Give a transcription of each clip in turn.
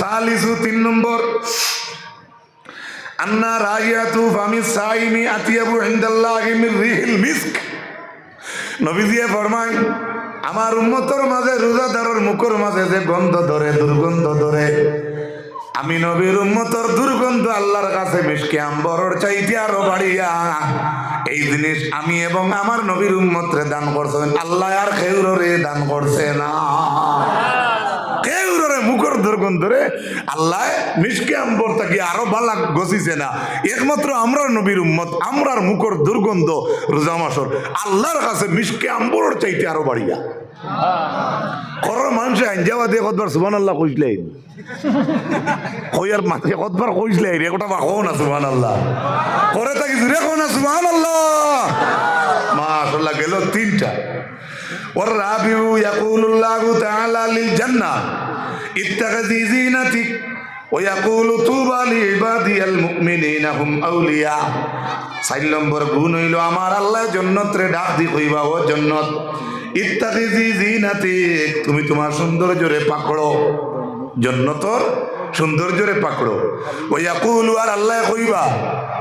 সালিসু 3 নম্বর আন্না রাইয়াতু ফামিস সাইমি আতিয়াবু ইনদাল্লাহি মির রিহিল মিস্ক। নবীজি ফরমান আমার উম্মতের মাঝে রোজাদারের মুখের মাঝে যে গন্ধ ধরে দুর্গন্ধ ধরে আমি নবীর উম্মতের দুর্গন্ধ আল্লাহর কাছে মিশকে আম্বরের চাইতে আরো বাড়িয়া। এই জিনিস আমি এবং আমার নবীর উম্মতরে দান করছেন, আল্লাহ আর খেউরে দান করছে না। খেউরে মুখের দুর্গন্ধরে আল্লাহ মিশকে আম্বর তাকে আরো বালা গছিছে না। একমাত্র আমরা নবীর উম্মত, আমরার মুখের দুর্গন্ধ রোজা মাসর আল্লাহর কাছে মিশকে আম্বরের চাইতে আরো বাড়িয়া। করর মানুষে আঞ্জাবা দিয়ে কতবার সুবহানাল্লাহ কইলেন, কইয়ার মাঝে কতবার কইলেন রে কথা বাকো না সুবহানাল্লাহ করে থাকি জুড়ে কো না সুবহানাল্লাহ। মাশাআল্লাহ গেল 3টা। ওর রাবিউ ইয়াকুলুল্লাহু তাআলা লিল জান্নাহ ইত্তাখাযি জিনাতিক ওয়া ইয়াকুলু তুবা লিইবাদিয়াল মুমিনিনা হুম আউলিয়া। 4 নম্বর গুণ হইল আমার আল্লাহ জান্নাতরে ডাক দি কইবা ও জান্নাত ইত্তাখিজি জিনাতিক তুমি তোমার সৌন্দর্যরে পাকড়ো, জান্নাতর সৌন্দর্যরে পাকড়ো। ওয়া ইয়াকুলু আর আল্লাহ কইবা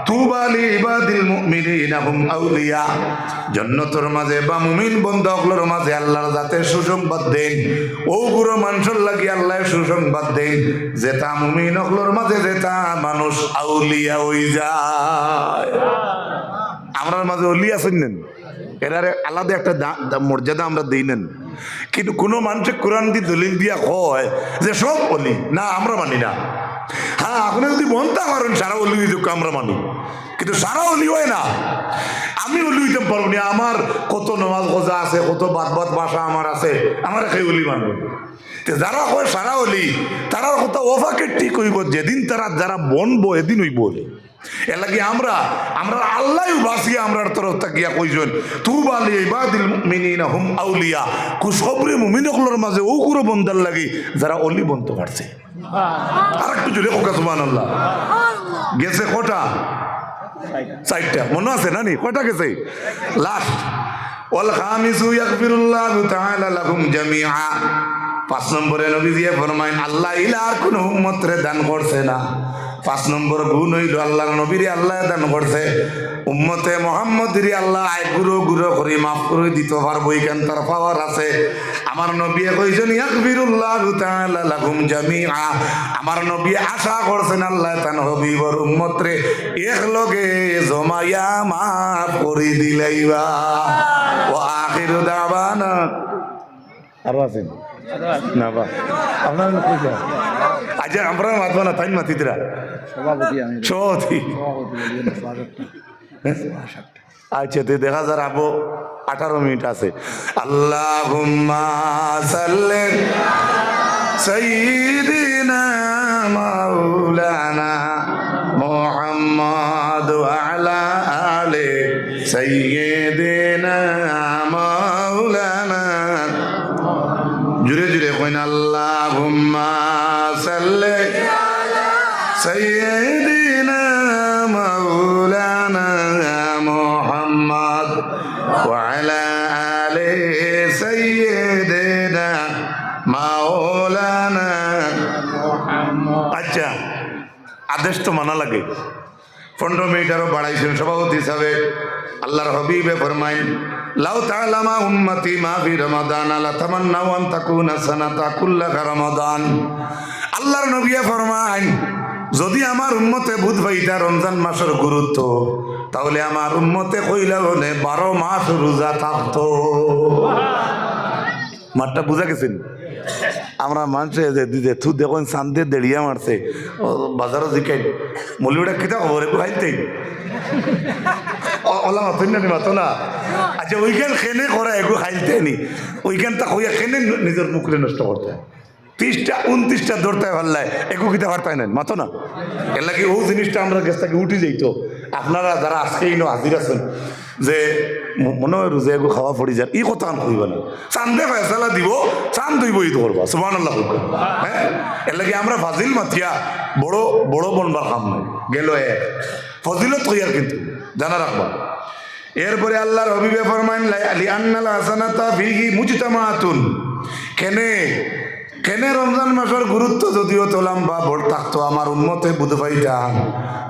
তুবা লিইবাদিল মুমিনিনা হুম আউলিয়া। জান্নাতের মাঝে বা মুমিন বন্ধুগুলোর মাঝে আল্লাহর যাতে সুসংবাদ দেন, ও গুরু মানুষের লাগি আল্লাহ সুসংবাদ দেন যেটা মুমিনগুলোর মাঝে যেটা মানুষ আউলিয়া হই যায়। আমরার মাঝে অলি আছেন নেন, এরারে আলাদা একটা মর্যাদা আমরা দিই নেন। কিন্তু কোনো মানুষের কোরআন দিয়ে দলিল দিয়া কয় যে সব অলি না, আমরা মানি না। হ্যাঁ আপনি যদি বলতে পারেন সারা অলি হইতে আমরা মানি, কিন্তু সারা অলি হয় না। আমি অলি হইতে পারবো না, আমার কত নমাজ খোঁজা আছে, কত বাদ বাদ বাসা আমার আছে, আমার সেই অলি মানব। যারা কয় সারা অলি তারা কথা ওফাকে ঠিক হইব, যেদিন তারা যারা বনবো এদিন হইব অলি। এর লাগে আমরা আল্লাহ বাসিয়া আমরার তরফ তাকিয়া কইছেন তুবা লিইবাদিল মুমিনিনা হুম আউলিয়া। খুশখবরি মুমিনগুলোর মাঝে ও গুরু বন্দার লাগি যারা অলি বনতে পারছে। আর একটু জোরে কোকা সুবহানাল্লাহ। গেছে কটা? 4টা মনে আছে না নি? কটা গেছে? লাস্ট ওয়াল খামিসু ইয়াগফিরুল্লাহু তাআলা লাহুম জামিআ। 5 নম্বরে নবীজি ফরমায় আল্লাহ ইলার কোন উম্মতরে দান করছে না। 5 নম্বর গুণ হইল আল্লাহর নবীরে আল্লাহ দান করছে, উম্মতে মুহাম্মদের আল্লাহ গুরু গুরু করে মাফ করে দিতে পারবো, এখান তার পাওয়ার আছে। আমার নবী কইছেন ইয়াগফিরুল্লাহু তাআলা লাহুম জামিআ। আমার নবী আশা করছেন আল্লাহ তান হাবিবর উম্মতরে একলগে জমায়া মাফ করে দিলাইবা। ওয়া আখিরু দাওয়ানা আর আছেন না বা আপনার কইছা আজ আমরা মাতবা না তাই মাতিতরা সভাপতি আমি সভাপতি। আচ্ছা তে দেখা যার আবো 18 মিনিট আছে। আল্লাহুম্মা সাল্লি সাইয়্যিদিনা মাওলানা মুহাম্মদ ওয়া আলা আলি সাইয়্যিদিনা মাওলানা। জুড়ে জুড়ে কইন আল্লাহুম্মা সাল্লি সাইয়্যিদিনা মাওলানা মুহাম্মদ ওয়া আলা আলি সাইয়্যিদিনা মাওলানা মুহাম্মদ। আচ্ছা আদেশ তো মানা লাগে। 15 মিনিট আরো বাড়াইছেন সভাপতি হিসাবে। আল্লাহর হাবিবে ফরমাইন লাউ তাআলামা উম্মতি মা ফি রমাদান লা তামান্নাউ আন তাকুনা সানাতা কুল্লাহা রমাদান। আল্লাহর নবী ফরমাইন যদি আমার উম্মতে বুঝ পাইতা রমজান মাসের গুরুত্ব, তাহলে আমার উম্মতে কইলা হলে 12 মাস রোজা থাকতো। মাঠটা বুঝা গেছেন? আমরা মানুষে দিদি থু দেখুন চান্দে দেড়িয়া মারছে বাজারও জিকাই মলিউডা কিতা খবর একটু খাইতেই ওলা মাতুন না মাতো না। আচ্ছা ওইখান খেনে করা একটু খাইতে নি, ওইখান তা কইয়া খেনে নিজের মুখরে নষ্ট করতে 30টা 29টা ধরতে পারলায় একটু কিতা পারতাই না মাতো না। এর লাগে ও জিনিসটা আমরা গেছ থেকে উঠে যাইতো। আপনারা যারা আজকেই হাজির আছেন যে মনে হয় রোজা এগো খাওয়া পড়ি যার এই কথা কইবা না, চান্দে ফেসলা দিব চান দইব ঈদ করবা সুবহানাল্লাহ। হ্যাঁ এর লাগে আমরা ফাজিল মাতিয়া বড় বড় বনবার কাম নাই গেল এক ফজিলত কইয়ার কিন্তু জানা রাখবা। এরপরে আল্লাহর হাবিবে ফরমাইন লি আন্নাল হাসানাতা ফিহি মুজতামাআতুন। কেনে কেনে রমজান মাসের গুরুত্ব যদিও তোলাম বা বড় থাকতো আমার উম্মতে বুধ পাইতাম,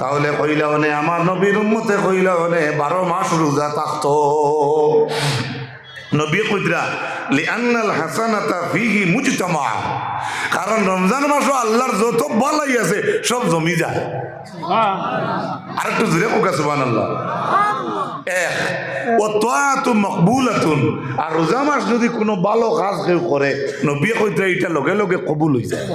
তাহলে কইলা হনে আমার নবীর উম্মতে কইলা হনে 12 মাস রোজা থাকতো। নবী কইরা লিআন্নাল হাসানাতা ফিহি মুজতামা, কারণ রমজান মাসও আল্লাহর যত ভালাই আছে সব জমি যায়। আর একটু জোরে কোকা সুবহানাল্লাহ। এক ও তাআতু মাকবুলাতুন, আর রোজা মাস যদি কোনো ভালো কাজ কেউ করে নবী কইরা এটা লগে লগে কবুল হয়ে যায়।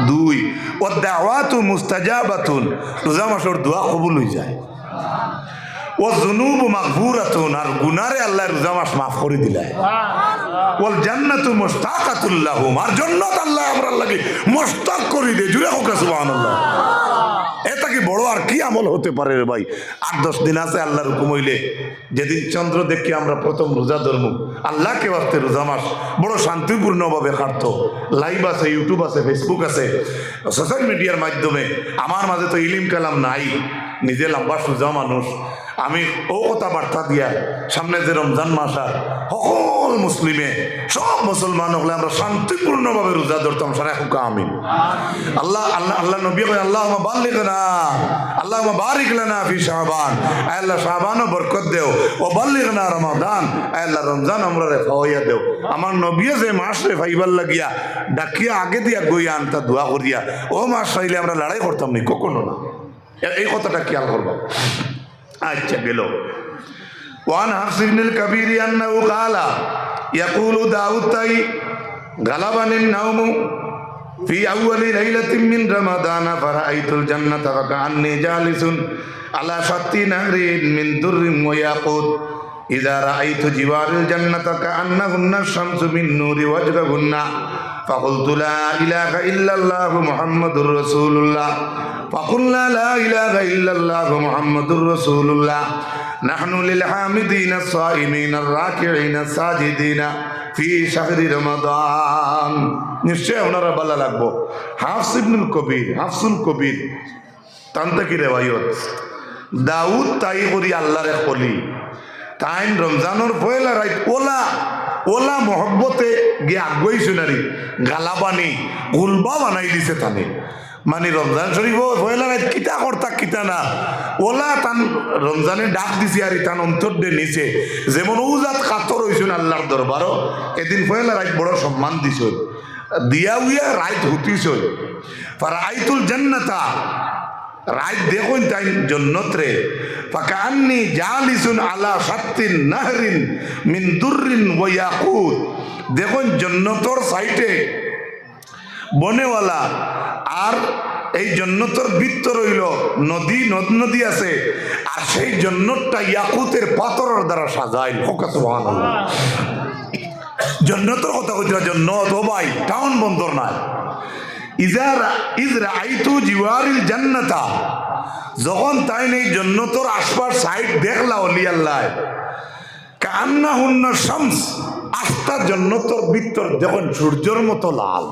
দুই ও দাওয়াতু মুস্তাজাবাতুন, রোজা মাসের দোয়া কবুল হয়ে যায়। ও যুনুবু মাগফুরাতুন, আর গুনারে আল্লাহ রোজা মাস মাফ করে দিলায়। ওয়াল জান্নাতু মুশতাকাতুল লাহুম, আর জান্নাত আল্লাহ আমরার লাগি মুশতাক করে দে। জুড়ে হোক সুবহানাল্লাহ। এটা কি বড় আর কি আমল হতে পারে রে ভাই? 8-10 দিন আছে আল্লাহর হুকুম হইলে, যেদিন চন্দ্র দেখি আমরা প্রথম রোজা ধরবো, আল্লাহকে বাস্তে রোজা মাস বড় শান্তিপূর্ণভাবে কাটতো। লাইভ আছে, ইউটিউব আছে, ফেসবুক আছে, সোশ্যাল মিডিয়ার মাধ্যমে। আমার মাঝে তো ইলিম কালাম নাই, নিজে লম্বা সোজা মানুষ। আমি ও কথা বার্তা দিয়া সামনে যে রমজান মাস আর সকল মুসলিমে সব মুসলমান হলে আমরা শান্তিপূর্ণভাবে রোজা ধরতাম। সারা হুকা আমিন। আল্লাহ আল্লাহ আল্লাহ নবী কয় আল্লাহুম্মা বাল্লিগনা আল্লাহুম্মা বারিক লানা ফি শাবান, আয় আল্লাহ শাবানও বরকত দেও। ও বাল্লিগনা রমাদান, আয় আল্লাহ রমজান আমরা রে ফাওয়াইয়া দেও। আমার নবী যে মাস রে ফাইবার লাগিয়া ডাকিয়া আগে দিয়া গইয়া আনতা দোয়া করিয়া, ও মাস চাইলে আমরা লড়াই করতাম নি কখনো না। এই কথাটা খেয়াল করবা। আচ্ছা গেল। ওয়ান হাফসিবনুল কবির আন্নাহু ক্বালা ইয়াকুলু দাউদ তাই গালাবানিন নাওমু ফি আউয়ালি লাইলাতিন মিন রমাদান ফারাআইতুল জান্নাতা ওয়া কাআন্নী জালিসুন আলা শাত্তি নাহরিন মিন দুররিন ওয়া ইয়াকুত ইযা রাআইতু জিওয়ারিল জান্নাতা কাআন্নাহুন্না শামসু মিন নূরি ওয়াজহিহিন্না ফাকুলতু লা ইলাহা ইল্লাল্লাহু মুহাম্মাদুর রাসূলুল্লাহ ফাকুলনা লা ইলাহা ইল্লাল্লাহু মুহাম্মাদুর রাসূলুল্লাহ নাহনু লিল হামিদিনা সাইমিনা রাকিঈনা সাজিদিনা ফি শাহরি রমাদান। নিশ্চয় ওনারা ভালো লাগবো। হাফসুল কবির তান্তাকি রেওয়ায়ত দাউদ তাই করি আল্লাহর এক ওলি, তাই রমজানোর পয়লা রাত ওলা মহব্বতে গিয়ে আগুয়াইছে নারী গালাবানি গুলবা বানাই দিছে তানে। মানে রমজান শরীফ পয়লা রাত কিতা কর্তা কিতা না ওলা তান রমজানে ডাক দিছে আর তান অন্তর দে নিছে। যেমন উজাত কাতর হইছেন আল্লাহর দরবারও এদিন পয়লা রাত বড় সম্মান দিছ দিয়া উইয়া রাত হুতিছ। ফারাআইতুল জান্নাতা, রাত দেখুন তাই জন্নত রে। ফাকান্নি জালিসুন আলা শাত্তিন নাহরিন মিন দুররিন ওয়া ইয়াকুত, দেখুন জন্নতর সাইটে বনেওয়ালা, আর এই জন্নতর ভিতর রইল নদ নদী আছে, আর সেই জন্নতটা ইয়াকুতের পাথরের দ্বারা সাজাইল। সুবহানাল্লাহ। জন্নতর কথা কইরা জন্নত ও ভাই টাউন বন্দর নাই। ইজরা আইতু জিওয়ারিল জান্নাতা, যখন তাই নেই জন্নতর আশপাশ সাইড দেখলা ওলি আল্লাহ কান্নাহুন্না শামস, আস্তা জন্নতর ভিতর দেখুন সূর্যের মতো লাল।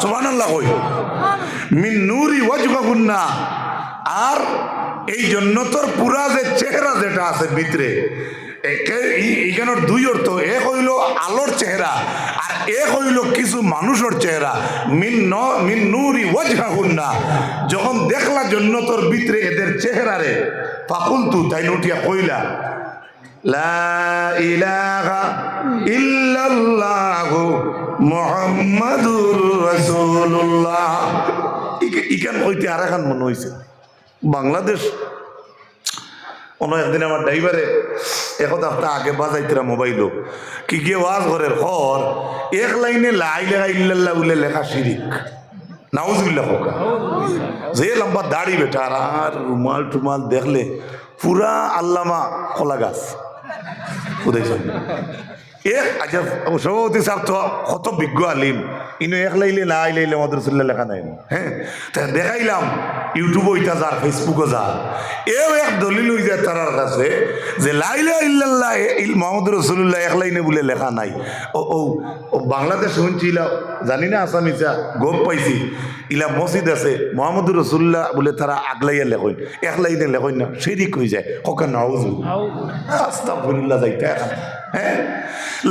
সুবহানাল্লাহ। কই মিন নূরি ওয়াজহিহিন্না, আর এই জন্নতর পুরা যে চেহারা যেটা আছে ভিতরে, এইখানের দুই অর্থ, এক হইল আলোর চেহারা আর এক হইল কিছু মানুষের চেহারা। মিন নূরি ওয়াজহিহিন্না, যখন দেখলা জন্নতর ভিতরে এদের চেহারা রে, ফাকুলতু তাই উঠিয়া কইলা লা ইলাহা ইল্লাল্লাহু মুহাম্মাদুর রাসূলুল্লাহ। ইখান হইতে আর এখন মনে হয়েছে বাংলাদেশ। একদিন আমার ড্রাইভারে একথা আপনার আগে বাজাইতরা মোবাইলও কি গিয়ে ওয়াজ ঘরের ঘর এক লাইনে লা ইলাহা ইল্লাল্লাহ বলে লেখা শিরিক। নাউজুবিল্লাহ। হোকা যে লম্বা দাড়ি বেটার আর রুমাল টুমাল দেখলে পুরা আল্লামা কলা গাছ বুঝাইছেন। আচ্ছা সভাপতি সাহেব তো কত বিজ্ঞ আলিম, ইনো এক লাইলে না আইলাইলে আমাদের রসুল্লাহ লেখা নাই। হ্যাঁ, দেখাইলাম ইউটিউব ওইটা যার ফেসবুকও যার, এও এক দলিল হয়ে যায় তার কাছে যে লাইলা ইল্লাল্লাহ মোহাম্মদ রসুল্লাহ এক লাইনে বলে লেখা নাই। ও বাংলাদেশ শুনছিলাম, জানি না আসামিসা গম পাইছি, ইলা মসজিদ আছে মোহাম্মদ রসুল্লাহ বলে তারা আগলাইয়া লেখেন, এক লাইনে লেখেন না, শিরিক হয়ে যায়। কখন নাউজুবিল্লাহ আস্তাগফিরুল্লাহ যাইতে হ্যাঁ,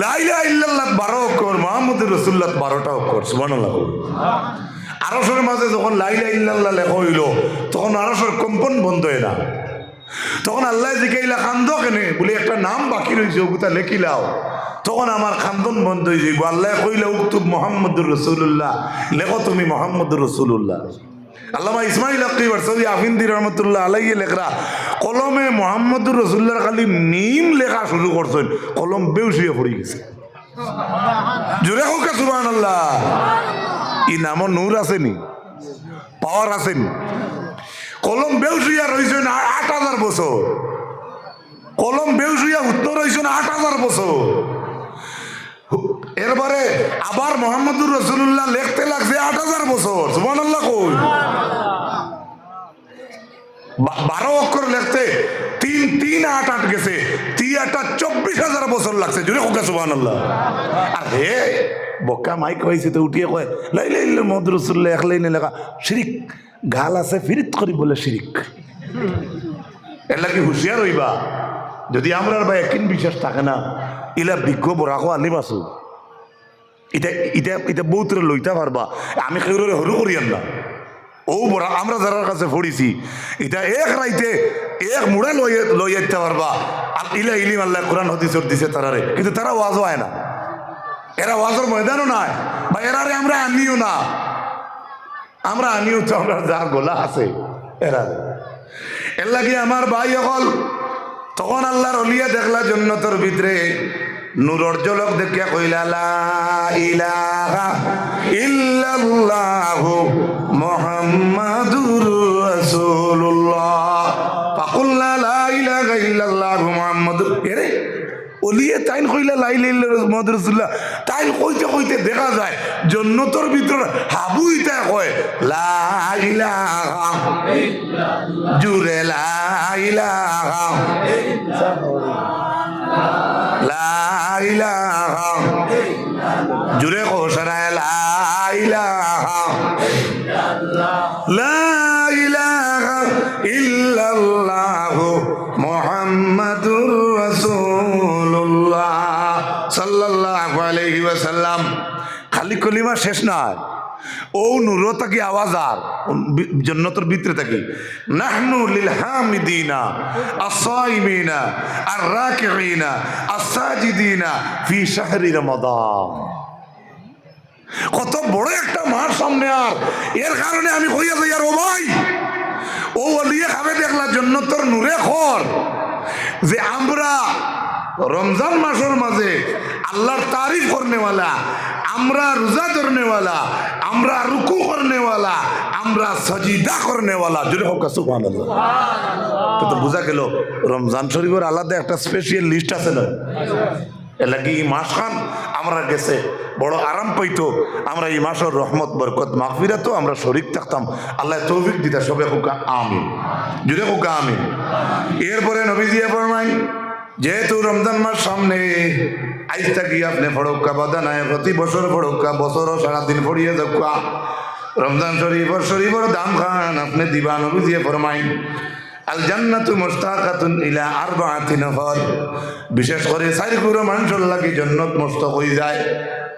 লা ইলাহা ইল্লাল্লাহ 12 অক্ষর, মুহাম্মদুর রাসূলুল্লাহ 12টা অক্ষর। সুবহানাল্লাহ। আরশের মাঝে যখন লা ইলাহা ইল্লাল্লাহ লেখা হইল তখন আরশের কম্পন বন্ধ হয় না। তখন আল্লাহ জিকাইলা খান্দ কেনে বলে একটা নাম বাকি রয়েছে ওগুতা লেখিলাও। তখন আমার খান্দন বন্ধ হয়ে যাইব। আল্লাহ কইলা উক্তুব মুহাম্মদুর রাসূলুল্লাহ, লেখো তুমি মুহাম্মদুর রাসূলুল্লাহ। আল্লামা ইসমাইল আক্কি বারসাউই আফিন্দি রহমতুল্লাহ আলাইহি লেখরা কলমে মুহাম্মদুর রাসূলুল্লাহর খালি মিম লেখা শুরু করছেন, কলম বেউসিয়ে পড়ে গেছে। জোরে হোক সুবহানাল্লাহ। ই নামও নূর আসেনি, পাওয়ার আসেনি। কলম বেউসিয়া রয়েছেন ৮,০০০ বছর, কলম বেউসিয়া উত্তর হয়েছেন ৮,০০০ বছর। এরপরে আবার মুহাম্মদুর রাসূলুল্লাহ লিখতে লাগছে ৮,০০০ বছর। সুবহানাল্লাহ কই 12 অক্ষর লিখতে ৩ গেছে, ৩ ৮ ২৪,০০০ বছর লাগছে। জুড়ে হোক সুবহানাল্লাহ। আর হে বক্কা মাইক হয়েছে তো উঠিয়ে কয় লা ইলাহা ইল্লাল্লাহ মুহাম্মাদুর রাসূলুল্লাহ এক লাইনে লেখা শিরিক। গাল আছে ফিরিত করি বলে শিরিক। এর লাগি হুঁশিয়ার হইবা। যদি আমরা ভাই একদিন বিশ্বাস থাকে না ইলা বিজ্ঞ বরাকো আনিম আছো, এটা এটা এটা বহুতরে লইতে পারবা। আমি কেউরে হরু করিয়ান না। ও বড় আমরা যারার কাছে পড়িছি এটা এক রাইতে এক মুড়া লই যেতে পারবা। আর ইলা ইলিম আল্লাহ কোরআন হাদিস দিছে তারারে, কিন্তু তারা ওয়াজ হয় না। এরা ওয়াজের ময়দানও নাই বা এরারে আমরা আনিও না। আমরা আনিও তো আমরা যা গোলা আছে এরা। এর লাগে আমার ভাই হল তখন আল্লাহর অলিয়া দেখলা জান্নাতের ভিতরে নূরের ঝলক দেখিয়া কইলা লা ইলাহা ইল্লাল্লাহু মুহাম্মাদুর রাসূলুল্লাহ। ফাকুলনা লা ইলাহা ইল্লাল্লাহু মুহাম্মাদুর। এরে অলিয়ে তাইন কইলা লা ইলাহা ইল্লাল্লাহু মুহাম্মাদুর রাসূলুল্লাহ। তাইন কইতে কইতে দেখা যায় জান্নাতের ভিতরে হাবুইতা কয় লা ইলাহা ইল্লাল্লাহ। জুরে লা ইলাহা লা ইলাহা জুরে কোশরায় লা ইলাহা লা ইলাহা ইল্লাল্লাহু মুহাম্মাদুর রাসূলুল্লাহ সাল্লাল্লাহু আলাইহি ওয়াসাল্লাম। খালি কলিমা শেষ নয়, ও নূর তাকি আওয়াজ আর জান্নাতের ভিতরে থাকি নাহনু লিল হামিদিনা আস-সাইমিনা আর-রাকিঈনা আস-সাজিদিনা ফি শাহরি রমাদান। কত বড় একটা মার সামনে। আর এর কারণে আমি কইয়া যাই আর ও ভাই ও ওলিয়ে খাবে দেখলা জান্নাতের নূরে খর যে আমরা রমজান মাসের মাঝে আল্লাহর তারিফ করনেওয়ালা, আমরা রোজা ধরনেওয়ালা, আমরা রুকু করনেওয়ালা, আমরা সজিদা করনেওয়ালা। যদি হোক সুবহানাল্লাহ। তো বোঝা গেল রমজান শরীফের আলাদা একটা স্পেশাল লিস্ট আছে না। এর লাগে এই মাস খান আমরা গেছে বড় আরাম পাইতো। আমরা এই মাসের রহমত বরকত মাগফিরাতও আমরা শরীক থাকতাম। আল্লাহ তৌফিক দিতা। সবে হোক আমিন। জুড়ে হোক আমিন। এরপরে নবীজি ফরমাই যেহেতু রমজান মাস সামনে আইজ থাকি আপনি ফড়ক্কা বাদানায় প্রতি বছর ফড়ক্কা বছরও সারাদিন ফড়িয়ে যাক্কা রমজান শরীফের দাম খান আপনি দিবা। নবীজি ফরমাই আল জান্নাতু মুশতাকাতুন ইলা আরবাআতি নফর। বিশেষ করে 4 গুরু মানুষের লাগি জান্নাত মুশতাক হয়ে যায়।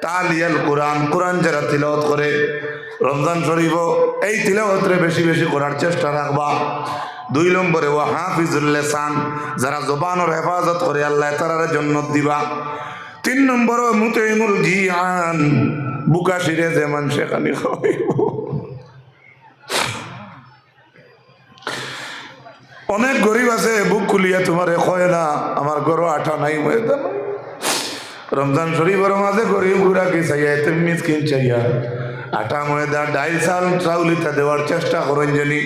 তালিয়াল কোরআন, কোরআন যারা তিলাওয়াত করে রমজান শরীফও এই তিলাওয়াতরে বেশি বেশি করার চেষ্টা রাখবা। 2 নম্বরে ওয়া হাফিজুল লিসান, যারা জবানের হেফাজত করে আল্লাহ তাআলার জান্নাত দিবা। 3 নম্বরে মুতাইমুল জিয়ান, বুকা শিরে যে মানুষ খানি খাইব। অনেক গরিব আছে বুক খুলিয়া তোমারে কয় না আমার গরো আঠা নাই ময়দান। রমজান শরীফের মাঝে গরিব গুড়া কি চাইয়া এতে মিসকিন চাইয়া আটা ময়দা ডাইল চাল চাউলিটা দেওয়ার চেষ্টা করেন জানি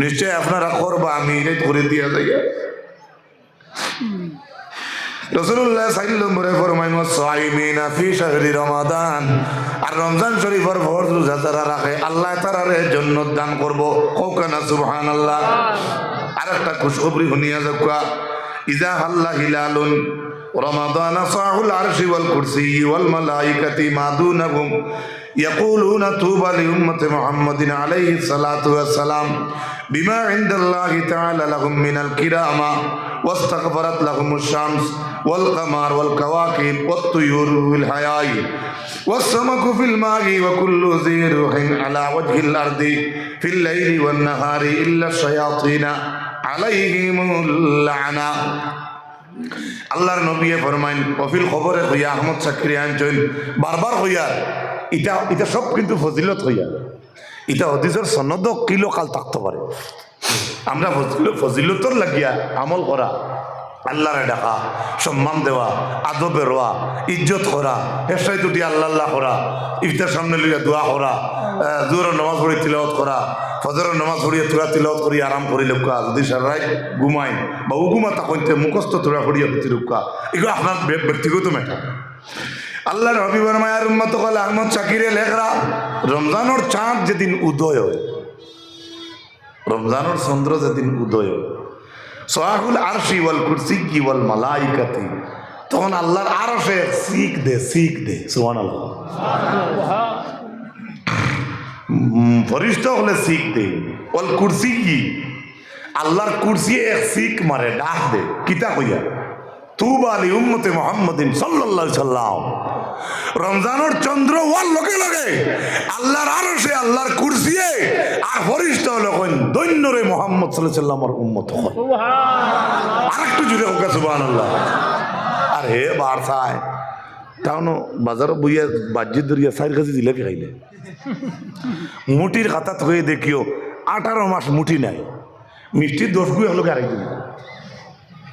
নিশ্চয় আপনারা করবা। আমি এটা করে দিয়া যাইয়া রাসূলুল্লাহ সাল্লাল্লাহু আলাইহি ফরমাইন সাইমিনা ফি শাহরি রমাদান। আর রমজান শরীফের ফরজ রোজা যারা রাখে আল্লাহ তাআলারে জান্নাত দান করব। কোকানা সুবহানাল্লাহ। আরেকটা খুশখবরি শুনিয়া যাওয়া ইজা হাল্লা হিলালুন রমাদান সাহুল আরশি ওয়াল কুরসি ওয়াল মালাইকাতি মাদুনাহুম ইয়াকুলুনা তুবা লিউম্মতি মুহাম্মাদিন আলাইহিস সালাতু ওয়াস সালাম বিমা ইনদাল্লাহি তাআলা লাহুম মিনাল কিরামা واستغفرت لهم الشمس والقمر والكواكب والطيور في الحياة والسمك في الماء وكل ذي روح على وجه الأرض في الليل والنهار إلا الشياطين عليهم اللعنة আল্লাহর নবী ফরমাইন কফিল খবরে হইয়া আহমদ শাকির আনছেন বারবার হইয়া এটা সব কিন্তু ফজিলত হইয়া এটা হদিসের সনদ কিলো কাল থাকতে পারে আমরা ফজিলতর লাগিয়া আমল করা আল্লাহরে ডাকা সম্মান দেওয়া আদবে রোয়া ইজ্জত করা হেসাই দুটি আল্লাহ করা ইফতার সামনে লইয়া দোয়া করা জোরের নামাজ পড়ি তিলাওয়াত করা ফজরের নামাজ পড়িয়া তোরা তিলাওয়াত করি আরাম করি লোকা যদি সারাই ঘুমাই বা উগুমা তাকইতে মুখস্থ তোরা পড়িয়া হতি লোকা এগুলো আপনার ব্যক্তিগত ম্যাটার আল্লাহর হবিবর মায়ার উম্মত কল আহমদ শাকিরে লেখরা রমজানের চাঁদ যেদিন উদয় হয় রমজানের চন্দ্র যেদিন উদয় হয় সোহাগুল আরশি ওয়াল কুরসি কি ওয়াল মালাইকাতি তখন আল্লাহর আরশে শিখ দে সুবহানাল্লাহ ফরিশতা হলে শিখ দে ওয়াল কুরসি কি আল্লাহর কুরসি এক শিখ মারে ডাক দে কিতা কইয়া তুবা লি উম্মতে মুহাম্মাদিন সাল্লাল্লাহু আলাইহি সাল্লাম রমজানের চন্দ্র ওয়াল লগে লগে আল্লাহর আরশে আল্লাহর কুরসিয়ে আর ফরিশতা হলো কোন দৈন্যরে মুহাম্মদ সাল্লাল্লাহু আলাইহি সাল্লামের উম্মত হয় সুবহানাল্লাহ আরেকটু জুড়ে হোক সুবহানাল্লাহ আর হে বারসায় তাওনো বাজারে বইয়া বাজি দরিয়া সাইর কাছে জিলাপি খাইলে মুটির খাতাত হয়ে দেখিও 18 মাস মুটি নাই মিষ্টির 10 গুই হলো গাড়ি দিন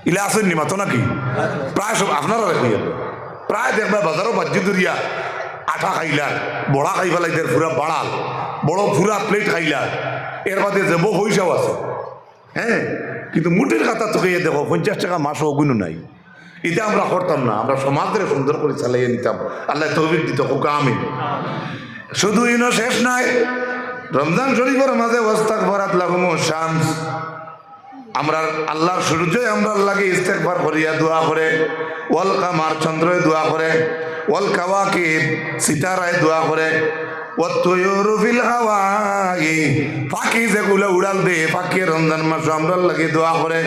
ইলা আসেন নি মাতো নাকি প্রায় সব আপনারা রাখিয়া প্রায় দেখবা বাজারও বাজি দরিয়া আঠা খাইলার বড়া খাই ফেলাইদের পুরা বাড়াল বড় পুরা প্লেট খাইলার এর বাদে যে বউ পয়সাও আছে হ্যাঁ কিন্তু মুটির খাতা তো খেয়ে দেখো 50 টাকা মাসও অগুনও নাই এটা আমরা করতাম না আমরা সমাজের সুন্দর করে চালাইয়ে নিতাম আল্লাহ তৌফিক দিত হুকা আমিন শুধু ইনো শেষ নাই রমজান শরীফের মাঝে ওয়াস্তাগফারাত লাহুমুশ শামস আমরা আল্লাহর সূর্যই আমরা লাগে ইস্তেগফার করিয়া দোয়া করে ওয়াল কামার চন্দ্রয় দোয়া করে ওয়াল কাওয়াকিব সিতারায় দোয়া করে ওয়াত তুয়ুরু ফিল হাওয়াই পাখি যেগুলো উড়াল দে পাখি রমজান মাসে আমরা লাগে দোয়া করে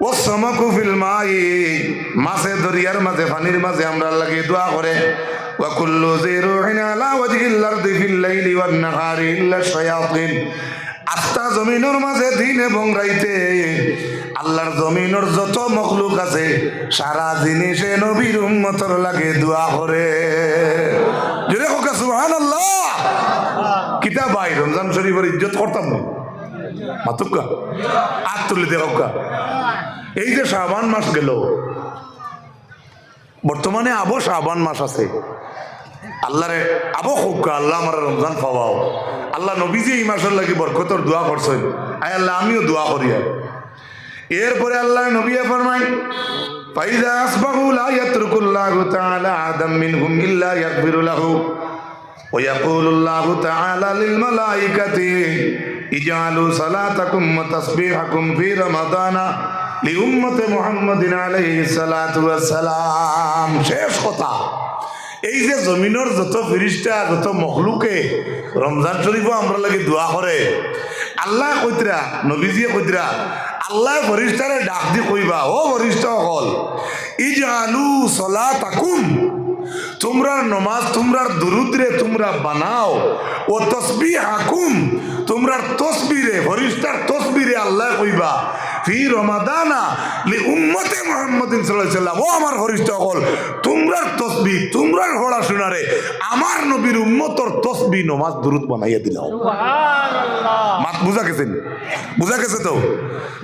ওয়াস সামাকু ফিল মাই মাছে দরিয়ার মাঝে পানির মাঝে আমরা লাগে দোয়া করে ওয়া কুল্লু যিরুহিন আলা ওয়াজহিল আরদি ফিল লাইলি ওয়ান নাহারি ইল্লা শায়াতিন আস্তা জমিনের মাঝে দিন এবং রাইতে আল্লাহর জমিনের যত মখলুক আছে সারা জিনিসে নবীর উম্মতর লাগে দোয়া করে জোরে হোক সুবহানাল্লাহ কিতা ভাই রমজান শরীফের ইজ্জত করতাম না মাতুকা আর তুলে দেখোকা এই যে শাবান মাস গেল বর্তমানে আবো শাবান মাস আছে আল্লাহরে আবো হোক আল্লাহ আমার রমজান পাওয়াও আল্লাহ নবীজি এই মাসের লাগি বরকতর দোয়া করছেন আয় আল্লাহ আমিও দোয়া করি এরপরে আল্লাহ নবী ফরমাই ফাইজা আসবাহু লা ইয়াতরুকুল্লাহু তাআলা আদাম মিনহুম ইল্লা ইয়াগফিরু লাহু ওয়া ইয়াকুলুল্লাহু তাআলা লিল মালাইকাতি ইজআলু সালাতাকুম ওয়া তাসবিহাকুম ফি রমাদানা লি উম্মতি মুহাম্মাদিন আলাইহিস সালাতু ওয়াস সালাম শেষ কথা এই যে জমিনের যত ফেরেশতা যত মখলুকে রমজান শরীফও আমরা লাগি দোয়া করে আল্লাহ কইতরা নবীজিয়ে কইতরা আল্লাহ ফেরেশতারে ডাক দি কইবা ও ফেরেশতা সকল ইজআলু সালাতাকুম তোমরার নামাজ তোমরার দুরুদ রে তোমরা বানাও ও তাসবিহাকুম তোমরার তাসবিরে ফেরেশতার তাসবিরে আল্লাহ কইবা ফি রমাদানা লি উম্মতি মুহাম্মাদিন সাল্লাল্লাহু আলাইহি সাল্লাম ও আমার ফেরেশতা সকল তোমরার তাসবিহ তোমরার পড়াশোনারে আমার নবীর উম্মতর তাসবিহ নামাজ দুরুদ বানাইয়া দিলাও সুবহানাল্লাহ মাত বুঝা গেছে তো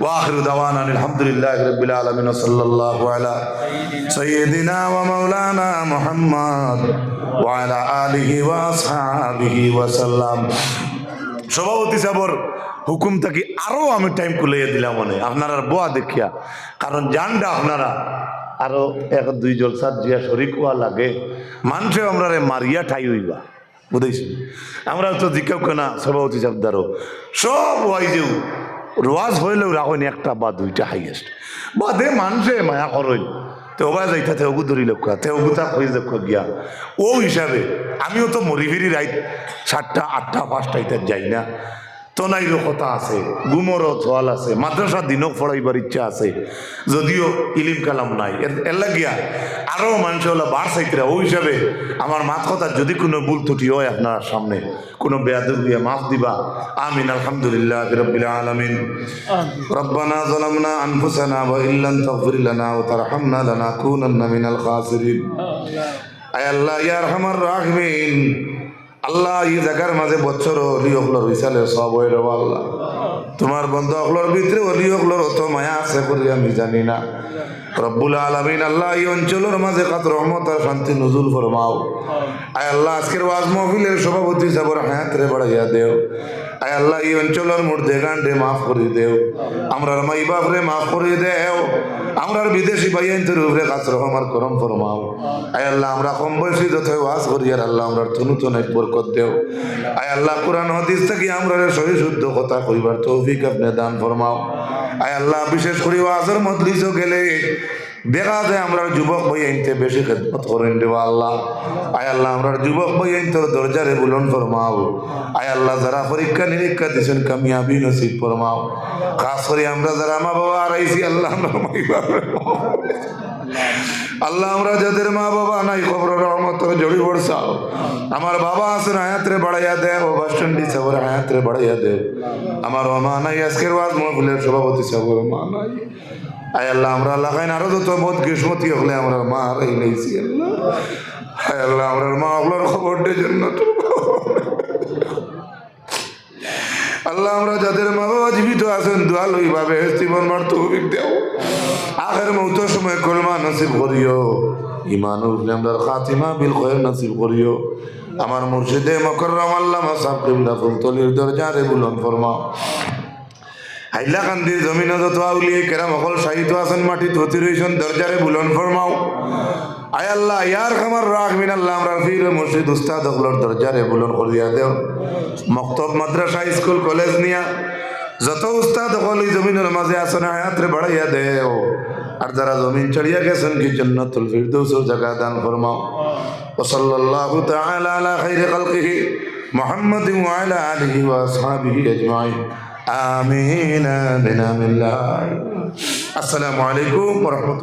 ওয়া আখিরু দাওয়ানা আলহামদুলিল্লাহি রাব্বিল আলামিন সাল্লাল্লাহু আলা সাইয়্যিদিনা ওয়া মাওলানা মুহাম্মদ ওয়া আলা আলিহি ওয়া আসহাবিহি ওয়া সাল্লাম সভাপতি সাহেবর হুকুম থাকি আরো আমি টাইম কুলাইয়া দিলাম মনে আপনারা বোয়া দেখিয়া কারণ জানডা আপনারা আরো 1-2 জলসার জিয়া শরীক হওয়া লাগে মানুষে আমরা মারিয়া ঠাই হইবা বুঝেছি আমরা তো জিজ্ঞাসা কেনা সভাপতি সাহেব দ্বারো সব ওয়াইজেও রোয়াজ হইলেও রাখেন একটা বা দুইটা হাইয়েস্ট বাদে মানুষে মায়া করেন তেবা যাইতা তেগু ধরি লোক তেগুতা হয়ে যাক গিয়া ও হিসাবে আমিও তো মরি ফিরি রাইত 7টা 8টা 5টা ইতার যাই না তনাইরও কথা আছে, গুমরও থোয়াল আছে, মাদ্রাসা দিনও পড়াইবার ইচ্ছা আছে, যদিও ইলিম কালাম নাই। এর লাগিয়া আরও মানুষ হলো বার সাইতরা। ওই হিসাবে আমার মাত কথা যদি কোনো ভুল ত্রুটি হয় আপনার সামনে, কোনো বেয়াদবিয়া মাফ দিবা। আমিন। আলহামদুলিল্লাহ রাব্বিল আলামিন। রব্বানা যালামনা আনফুসানা ওয়া ইল্লাম তাগফির লানা ওয়া তারহামনা লানাকুনান্না মিনাল খাসিরিন। আয় আল্লাহ ইয়া আরহামার রাহিমিন, আল্লাহ এই জায়গার মাঝে বছর অলি অকলর হিসালে সব হয়ে রব। আল্লাহ তোমার বন্ধু অকলর ভিতরে অলি অকলর অত মায়া আছে করি আমি জানি না। রব্বুল আলামিন আল্লাহ এই অঞ্চলের মাঝে কত রহমত আর শান্তি নজুল ফরমাও। আয় আল্লাহ আজকের ওয়াজ মাহফিলের সভাপতি সাহেবের হায়াত রে বাড়াইয়া দেও। আয় আল্লাহ এই অঞ্চলের মধ্যে গান্ডে মাফ করে দেও, আমরার মাই বাপ রে মাফ করে দেও, আমরার বিদেশি ভাইয়ানদের উপরে কাজ রহমার করম ফরমাও। আয় আল্লাহ আমরা কম বয়সী যত ওয়াজ করি আর আল্লাহ আমরা নতুন এক বরকত দেও। আয় আল্লাহ কোরআন হাদিস থেকে আমরা সহি শুদ্ধ কথা কইবার তৌফিক আপনি দান ফরমাও। আয় আল্লাহ বিশেষ করে ওয়াজের মজলিসও গেলে দেখা যায় আমরা যুবক ভাই আইনতে বেশি খেদমত করেন দেওয়া আল্লাহ। আয় আল্লাহ আমরা যুবক ভাই আইন তোর দরজারে বুলন ফরমাও। আয় আল্লাহ যারা পরীক্ষা নিরীক্ষা দিয়েছেন কামিয়াবি নসিব ফরমাও। খাস করে আমরা যারা মা বাবা হারাইছি আল্লাহ আমরা মাই বাবা, আল্লাহ আমরা যাদের মা বাবা নাই খবর রহমত জড়ি পড়ছাও। আমার বাবা আছেন হায়াতরে বাড়াইয়া দেও, বাস স্ট্যান্ডি সাবর হায়াতরে বাড়াইয়া দেও। আমার মা নাই আজকের ওয়াজ মহফিলের সভাপতি সাবর মা নাই। আয় আল্লাহ আমরা লাগাইন আরো যত বহুত কিসমতি হলে আমরা মা হারাই নেইছি আল্লাহ। আয় আল্লাহ আমরা মা হলার খবর দে জন্য আল্লাহ আমরা যাদের মা বাবা জীবিত আছেন দোয়া লইভাবে জীবন মার তৌফিক দেও। আখের মৌতের সময় কলমা নসিব করিও, ইমান উঠলে আমরা খাতিমা বিল খৈর নসিব করিও। আমার মুর্শিদে মুকররম আল্লামা সাহেব কিবলা ফুলতলির দরজারে বুলন্দ ফরমাও। হাইলাকান্দির জমিনে যত আউলিয়া কেরাম অকল সাহিত্য আছেন মাটিত হতি রইছেন দরজারে বুলন্দ ফরমাও। আয় আল্লাহ ইয়ার খামার রাখবিন আল্লাহ আমরা ফির মুর্শিদ উস্তাদ অকলর দরজারে বুলন্দ করিয়া দেও। মক্তব মাদ্রাসা স্কুল কলেজ নিয়া যত উস্তাদ অকল এই জমিনের মাঝে আছেন হায়াতরে বাড়াইয়া দেও। আর যারা জমিন চড়িয়া গেছেন কি জান্নাতুল ফিরদৌস জায়গা দান ফরমাও। ওয়া সাল্লাল্লাহু তাআলা আলা খাইরি খালকিহি মুহাম্মাদিন ওয়া আলা আলিহি ওয়া আসহাবিহি আজমাইন। আমিন আমিন আমিন। আসসালামু আলাইকুম ওয়া রাহমাতুল্লাহ।